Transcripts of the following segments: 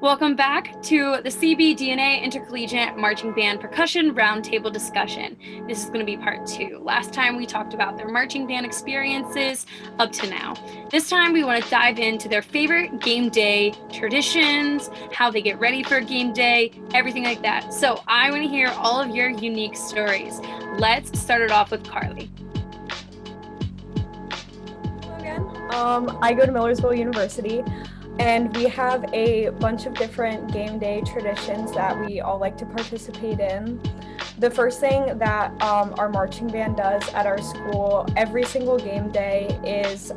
Welcome back to the CBDNA Intercollegiate Marching Band Percussion Roundtable discussion. This is going to be part 2. Last time we talked about their marching band experiences up to now. This time we want to dive into their favorite game day traditions, how they get ready for game day, everything like that. So I want to hear all of your unique stories. Let's start it off with Carly. Hello again. I go to Millersville University. And we have a bunch of different game day traditions that we all like to participate in. The first thing that our marching band does at our school every single game day is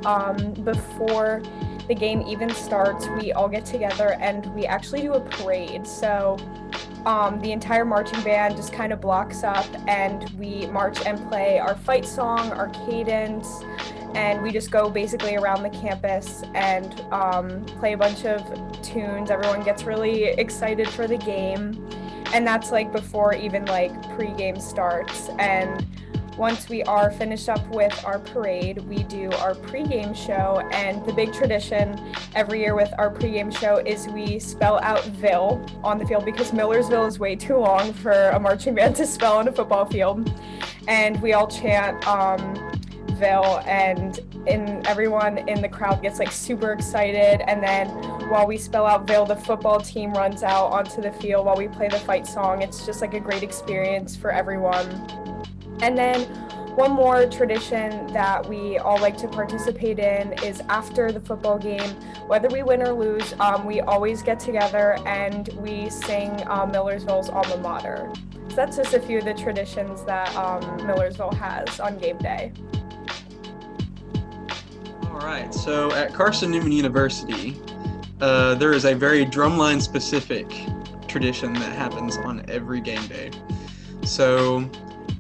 before the game even starts, we all get together and we actually do a parade. So the entire marching band just kind of blocks up and we march and play our fight song, our cadence, and we just go basically around the campus and play a bunch of tunes. Everyone gets really excited for the game, and that's like before even like pre-game starts. And once we are finished up with our parade, we do our pre-game show, and the big tradition every year with our pre-game show is we spell out VIL on the field because Millersville is way too long for a marching band to spell on a football field, and we all chant VIL, and everyone in the crowd gets like super excited. And then while we spell out VIL, the football team runs out onto the field while we play the fight song. It's just like a great experience for everyone. And then one more tradition that we all like to participate in is after the football game, whether we win or lose, we always get together and we sing Millersville's alma mater. So that's just a few of the traditions that Millersville has on game day. All right, so at Carson Newman University, there is a very drumline specific tradition that happens on every game day. So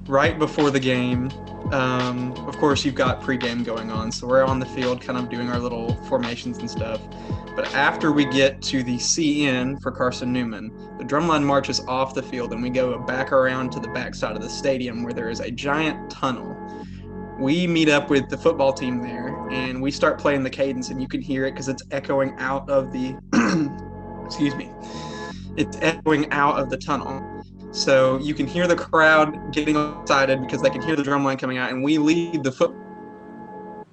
right before the game, of course you've got pre-game going on, so we're on the field kind of doing our little formations and stuff. But after we get to the CN for Carson Newman, the drumline marches off the field and we go back around to the back side of the stadium where there is a giant tunnel. We meet up with the football team there and we start playing the cadence, and you can hear it because it's echoing out of the it's echoing out of the tunnel. So you can hear the crowd getting excited because they can hear the drum line coming out, and we lead the football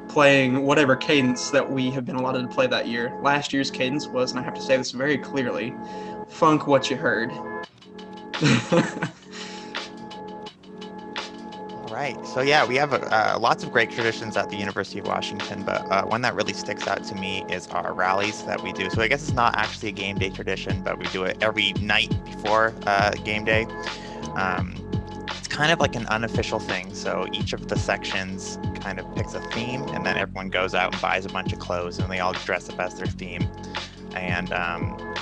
playing whatever cadence that we have been allotted to play that year. Last year's cadence was, and I have to say this very clearly, funk what you heard. Right. So yeah, we have lots of great traditions at the University of Washington, but one that really sticks out to me is our rallies that we do. So I guess it's not actually a game day tradition, but we do it every night before game day. It's kind of like an unofficial thing. So each of the sections kind of picks a theme, and then everyone goes out and buys a bunch of clothes, and they all dress up as their theme. And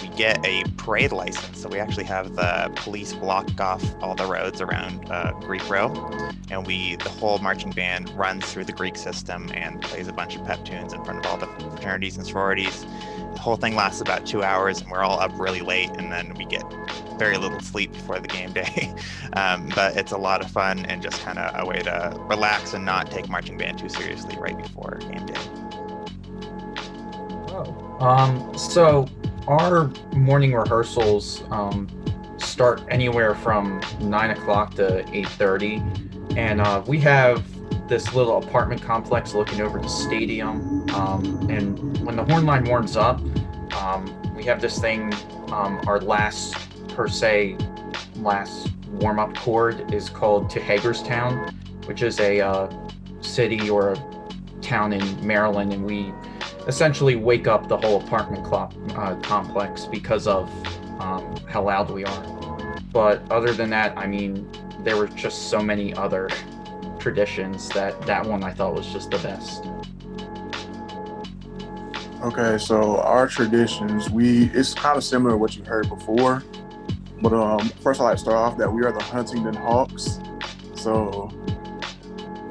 we get a parade license, so we actually have the police block off all the roads around Greek Row, and the whole marching band runs through the Greek system and plays a bunch of pep tunes in front of all the fraternities and sororities. The whole thing lasts about 2 hours, and we're all up really late, and then we get very little sleep before the game day. But it's a lot of fun and just kind of a way to relax and not take marching band too seriously right before game day. So our morning rehearsals start anywhere from 9 o'clock to 8:30, and we have this little apartment complex looking over the stadium. And when the horn line warms up, we have this thing. Our last warm-up chord is called To Hagerstown, which is a city or a town in Maryland, and we essentially wake up the whole apartment complex because of how loud we are. But other than that, I mean, there were just so many other traditions that one I thought was just the best. Okay, so our traditions, it's kind of similar to what you heard before. But first I'd like to start off that we are the Huntington Hawks. So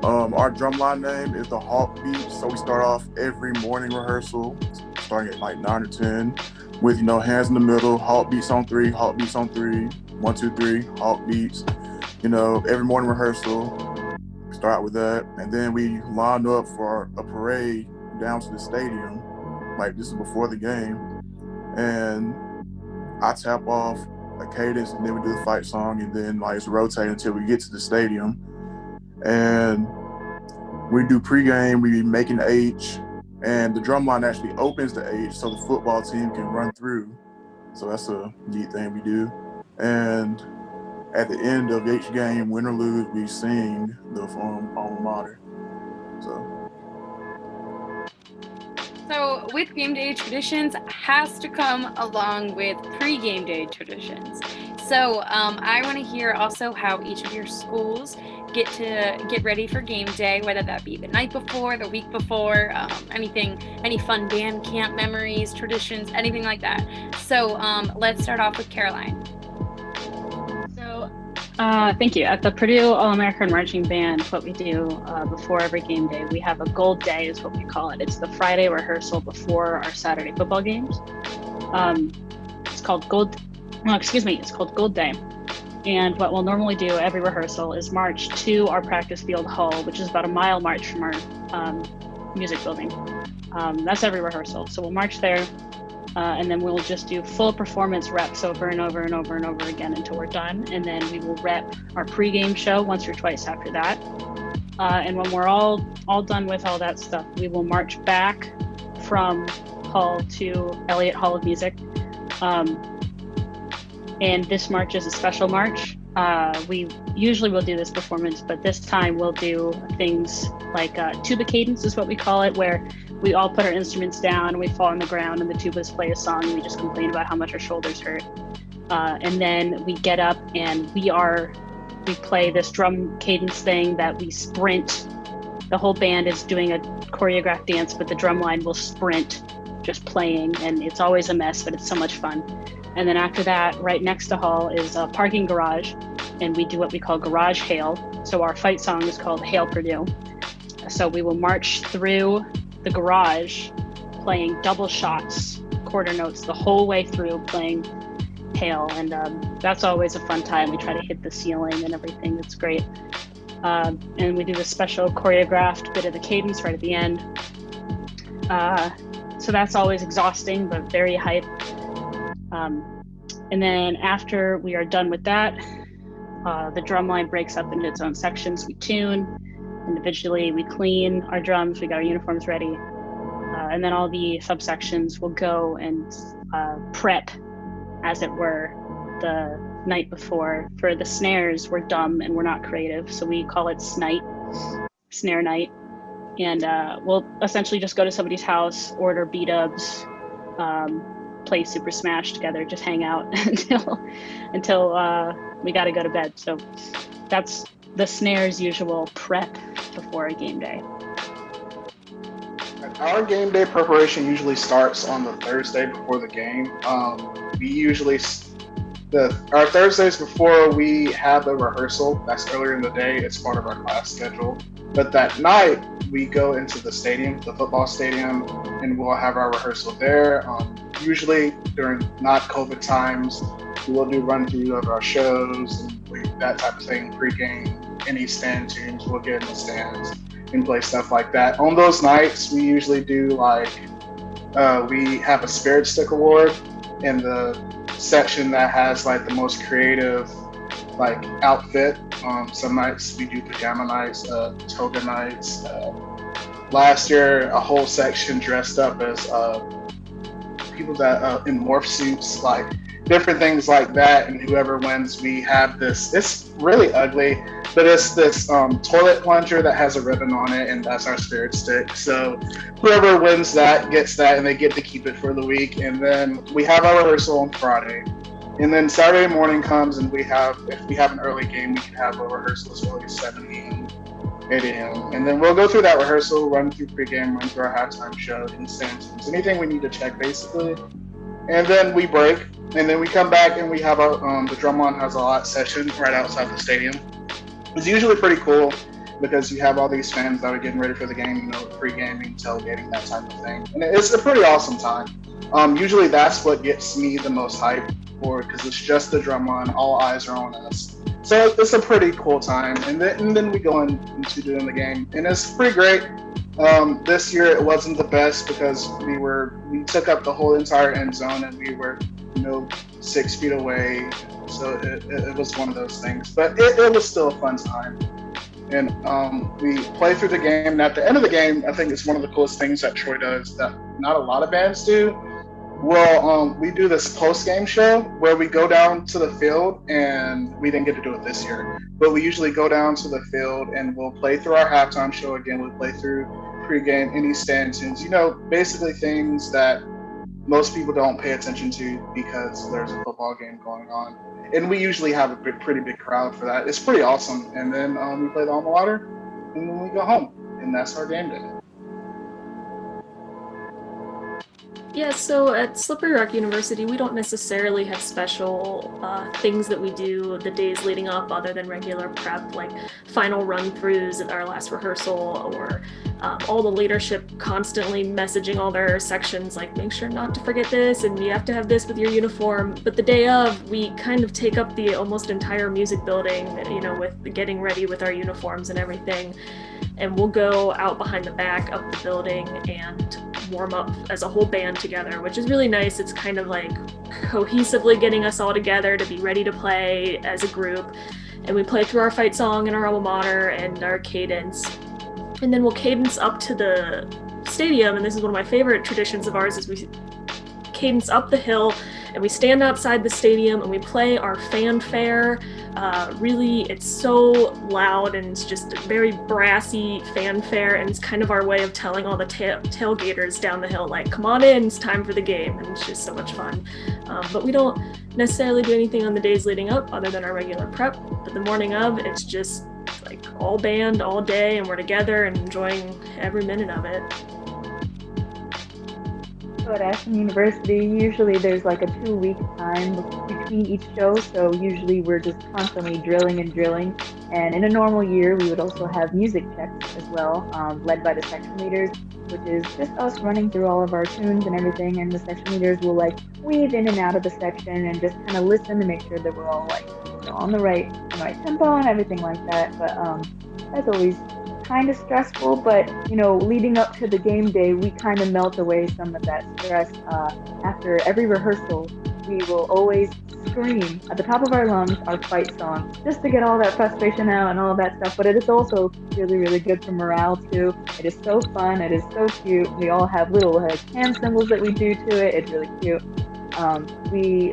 our drumline name is the Hawk Beat. So we start off every morning rehearsal, starting at like 9 or 10, with hands in the middle, Hawk beats on 3, Hawk beats on 3, 1, 2, 3, Hawk beats. Every morning rehearsal, start out with that, and then we line up for a parade down to the stadium. Like this is before the game, and I tap off a cadence, and then we do the fight song, and then like it's rotating until we get to the stadium. And we do pregame, we make an H, and the drum line actually opens the H so the football team can run through. So that's a neat thing we do. And at the end of each game, win or lose, we sing the alma mater. So with game day traditions has to come along with pre-game day traditions. So I want to hear also how each of your schools get ready for game day, whether that be the night before, the week before, any fun band camp memories, traditions, anything like that. So let's start off with Caroline. So thank you. At the Purdue All-American Marching Band, what we do before every game day, we have a gold day is what we call it. It's the Friday rehearsal before our Saturday football games. It's called Gold Day. And what we'll normally do every rehearsal is march to our practice field hall, which is about a mile march from our music building. That's every rehearsal. So we'll march there, and then we'll just do full performance reps over and over and over and over again until we're done. And then we will rep our pregame show once or twice after that. And when we're all done with all that stuff, we will march back from hall to Elliott Hall of Music. And this march is a special march. We usually will do this performance, but this time we'll do things like tuba cadence is what we call it, where we all put our instruments down and we fall on the ground and the tubas play a song and we just complain about how much our shoulders hurt. And then we get up and we play this drum cadence thing that we sprint. The whole band is doing a choreographed dance, but the drum line will sprint just playing, and it's always a mess, but it's so much fun. And then after that, right next to hall is a parking garage, and we do what we call garage hail. So our fight song is called Hail Purdue. So we will march through the garage playing double shots, quarter notes the whole way through playing Hail. And that's always a fun time. We try to hit the ceiling and everything. It's great. And we do the special choreographed bit of the cadence right at the end. So that's always exhausting, but very hype. And then after we are done with that, the drum line breaks up into its own sections. We tune individually, we clean our drums, we got our uniforms ready. And then all the subsections will go and prep, as it were, the night before. For the snares, we're dumb and we're not creative, so we call it snare night. And we'll essentially just go to somebody's house, order B-dubs, play Super Smash together, just hang out until we got to go to bed. So that's the snare's usual prep before a game day. Our game day preparation usually starts on the Thursday before the game. Our Thursdays before we have the rehearsal, that's earlier in the day, it's part of our class schedule. But that night, we go into the stadium, the football stadium, and we'll have our rehearsal there. Usually during not COVID times, we will do run through of our shows and that type of thing, pregame, any stand tunes, we'll get in the stands and play stuff like that. On those nights, we usually do we have a Spirit Stick Award in the section that has the most creative outfit. Some nights we do pajama nights, toga nights. Last year, a whole section dressed up as people that in morph suits, different things like that. And whoever wins, we have this. It's really ugly, but it's this toilet plunger that has a ribbon on it, and that's our Spirit Stick. So whoever wins that gets that, and they get to keep it for the week. And then we have our rehearsal on Friday. And then Saturday morning comes, and if we have an early game, we can have a rehearsal as early as 7 a.m., 8 a.m. And then we'll go through that rehearsal, run through pregame, run through our halftime show, and stand-ins, anything we need to check, basically. And then we break, and then we come back, and we have the Drumline has a lot session right outside the stadium. It's usually pretty cool because you have all these fans that are getting ready for the game, pre-gaming, tailgating, that type of thing. And it's a pretty awesome time. Usually that's what gets me the most hype for it, because it's just the Drumline, all eyes are on us. So it's a pretty cool time. And then we go into doing the game, and it's pretty great. This year it wasn't the best because we took up the whole entire end zone and we were 6 feet away, so it was one of those things. But it was still a fun time, and we play through the game. And at the end of the game, I think it's one of the coolest things that Troy does that not a lot of bands do. Well, we do this post-game show where we go down to the field, and we didn't get to do it this year, but we usually go down to the field and we'll play through our halftime show again. We'll play through pregame, any stand tunes, basically things that most people don't pay attention to because there's a football game going on. And we usually have a pretty big crowd for that. It's pretty awesome. And then we play the alma mater, and then we go home, and that's our game day. Yeah, so at Slippery Rock University, we don't necessarily have special things that we do the days leading up other than regular prep, like final run-throughs at our last rehearsal, or all the leadership constantly messaging all their sections, like, make sure not to forget this, and you have to have this with your uniform. But the day of, we kind of take up the almost entire music building, with getting ready with our uniforms and everything. And we'll go out behind the back of the building and warm up as a whole band together, which is really nice. It's kind of like cohesively getting us all together to be ready to play as a group. And we play through our fight song and our alma mater and our cadence. And then we'll cadence up to the stadium, and this is one of my favorite traditions of ours, is we cadence up the hill and we stand outside the stadium and we play our fanfare. Really, it's so loud and it's just a very brassy fanfare, and it's kind of our way of telling all the tailgaters down the hill, like, come on in, it's time for the game, and it's just so much fun. But we don't necessarily do anything on the days leading up other than our regular prep. But the morning of, it's just like all band all day, and we're together and enjoying every minute of it. So at Ashland University, usually there's like a 2-week time between each show, so usually we're just constantly drilling. And in a normal year, we would also have music checks as well, led by the section leaders, which is just us running through all of our tunes and everything, and the section leaders will like weave in and out of the section and just kind of listen to make sure that we're all like on the right tempo and everything like that. But that's always kind of stressful, but leading up to the game day, we kind of melt away some of that stress. After every rehearsal, we will always scream at the top of our lungs our fight song, just to get all that frustration out and all of that stuff. But it is also really, really good for morale too. It is so fun. It is so cute. We all have little hand symbols that we do to it. It's really cute.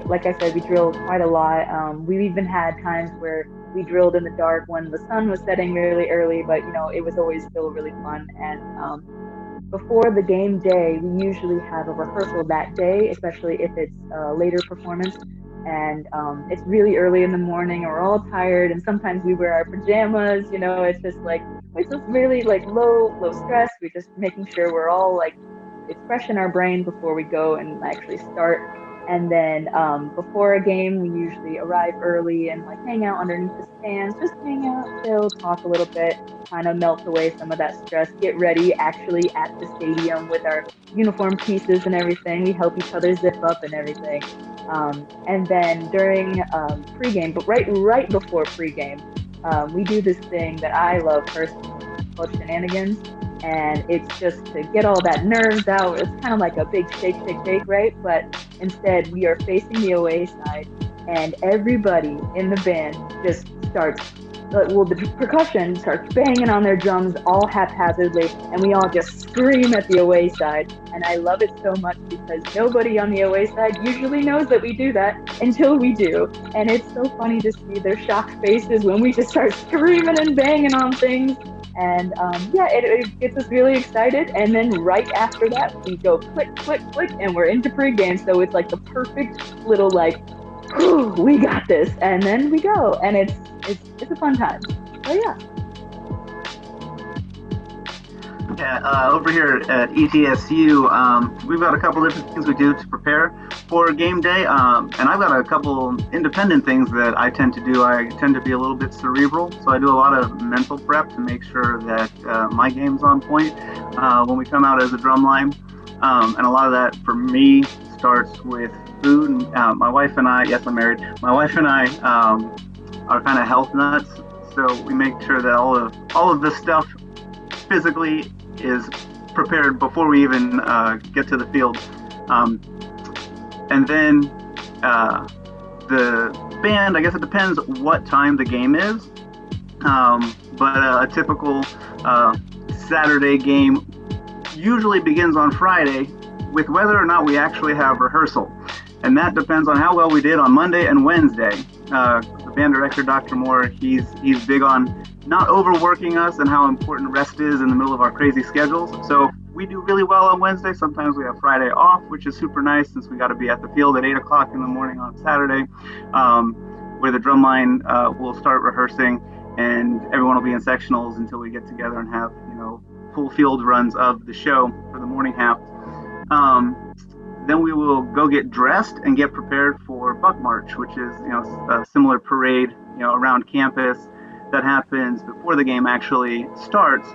Like I said, we drill quite a lot. We've even had times where we drilled in the dark when the sun was setting really early, but it was always still really fun. And before the game day, we usually have a rehearsal that day, especially if it's a later performance. And it's really early in the morning, and we're all tired, and sometimes we wear our pajamas. It's just really like low stress. We're just making sure we're all like, it's fresh in our brain before we go and actually start. And then before a game, we usually arrive early and like hang out underneath the stands, just hang out, chill, talk a little bit, kind of melt away some of that stress, get ready actually at the stadium with our uniform pieces and everything. We help each other zip up and everything. And then during pregame, but right before pregame, we do this thing that I love personally called shenanigans. And it's just to get all that nerves out. It's kind of like a big shake, right? But instead, we are facing the away side, and everybody in the band just starts, the percussion starts banging on their drums all haphazardly, and we all just scream at the away side. And I love it so much because nobody on the away side usually knows that we do that until we do. And it's so funny to see their shocked faces when we just start screaming and banging on things. And it gets us really excited. And then right after that, we go click, and we're into pregame. So it's like the perfect little like, whew, we got this. And then we go, and it's a fun time. So yeah. Yeah, over here at ETSU, we've got a couple different things we do to prepare for game day, and I've got a couple independent things that I tend to do. I tend to be a little bit cerebral, so I do a lot of mental prep to make sure that my game's on point when we come out as a drumline, and a lot of that for me starts with food. And my wife and I, yes, I'm married, my wife and I are kind of health nuts, so we make sure that all of the stuff physically is prepared before we even get to the field. And then the band, I guess it depends what time the game is. But a typical Saturday game usually begins on Friday with whether or not we actually have rehearsal. And that depends on how well we did on Monday and Wednesday. The band director, Dr. Moore, he's big on not overworking us and how important rest is in the middle of our crazy schedules. So we do really well on Wednesday. Sometimes we have Friday off, which is super nice since we got to be at the field at 8 o'clock in the morning on Saturday, where the drumline will start rehearsing and everyone will be in sectionals until we get together and have, full field runs of the show for the morning half. Then we will go get dressed and get prepared for Buck March, which is, a similar parade, around campus that happens before the game actually starts.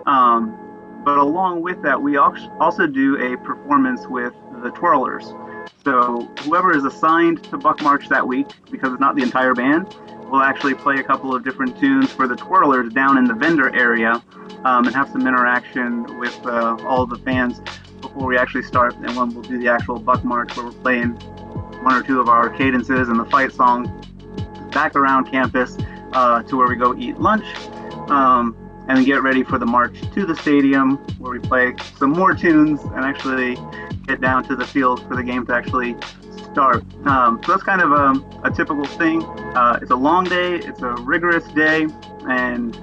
But along with that, we also do a performance with the twirlers. So whoever is assigned to Buck March that week, because it's not the entire band, will actually play a couple of different tunes for the twirlers down in the vendor area, and have some interaction with all of the fans before we actually start. And when we'll do the actual Buck March, where we're playing one or two of our cadences and the fight song back around campus to where we go eat lunch, and then get ready for the march to the stadium, where we play some more tunes and actually get down to the field for the game to actually start. So that's kind of a typical thing. It's a long day, it's a rigorous day, and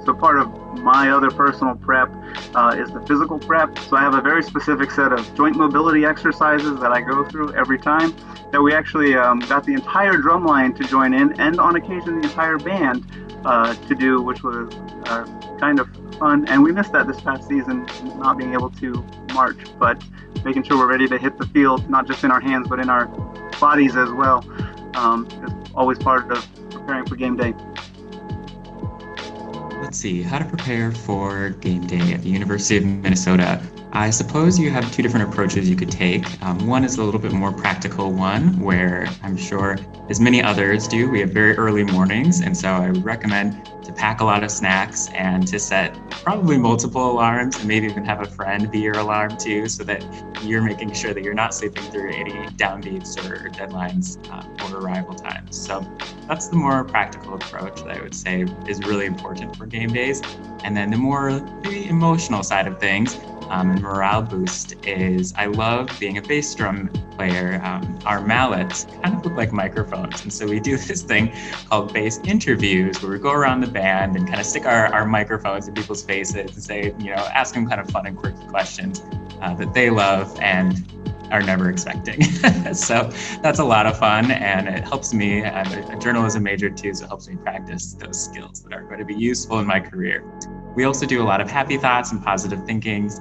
so part of my other personal prep is the physical prep. So I have a very specific set of joint mobility exercises that I go through every time, that we actually got the entire drumline to join in, and on occasion the entire band to do, which was kind of fun. And we missed that this past season, not being able to march, but making sure we're ready to hit the field, not just in our hands, but in our bodies as well, is always part of preparing for game day. Let's see, how to prepare for game day at the University of Minnesota. I suppose you have two different approaches you could take. One is a little bit more practical one, where I'm sure, as many others do, we have very early mornings, and so I would recommend to pack a lot of snacks and to set probably multiple alarms, and maybe even have a friend be your alarm too, so that you're making sure that you're not sleeping through any downbeats or deadlines or arrival times. So that's the more practical approach that I would say is really important for game days. And then the more maybe emotional side of things, and morale boost, is I love being a bass drum player. Our mallets kind of look like microphones, and so we do this thing called bass interviews, where we go around the band and kind of stick our microphones in people's faces and say, ask them kind of fun and quirky questions that they love and are never expecting. So that's a lot of fun, and it helps me. I'm a journalism major too, so it helps me practice those skills that are going to be useful in my career. We also do a lot of happy thoughts and positive thinkings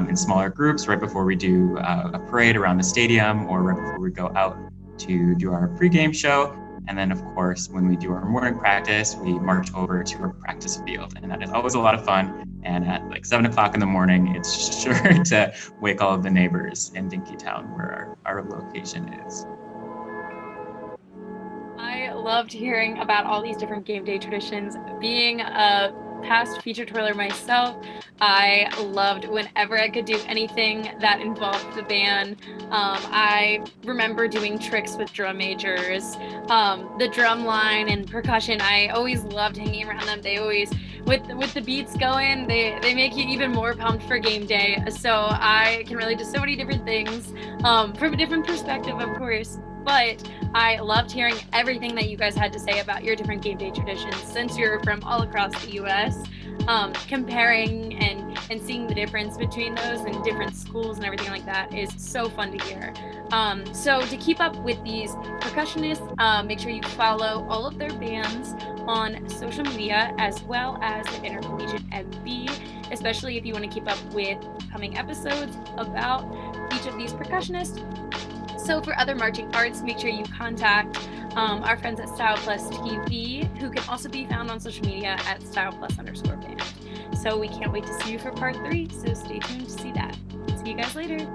in smaller groups right before we do a parade around the stadium, or right before we go out to do our pregame show. And then, of course, when we do our morning practice, we march over to our practice field, and that is always a lot of fun. And at like 7 o'clock in the morning, it's sure to wake all of the neighbors in Dinkytown, where our location is. I loved hearing about all these different game day traditions. Being a past feature twirler myself, I loved whenever I could do anything that involved the band. I remember doing tricks with drum majors, the drum line and percussion. I always loved hanging around them. They always, with the beats going, they make you even more pumped for game day. So I can relate to so many different things from a different perspective, of course. But I loved hearing everything that you guys had to say about your different game day traditions, since you're from all across the U.S. Comparing and seeing the difference between those and different schools and everything like that is so fun to hear. So to keep up with these percussionists, make sure you follow all of their bands on social media, as well as the Intercollegiate MB, especially if you want to keep up with coming episodes about each of these percussionists. So for other marching arts, make sure you contact our friends at Style Plus TV, who can also be found on social media at styleplus_band. So we can't wait to see you for part 3, so stay tuned to see that. See you guys later.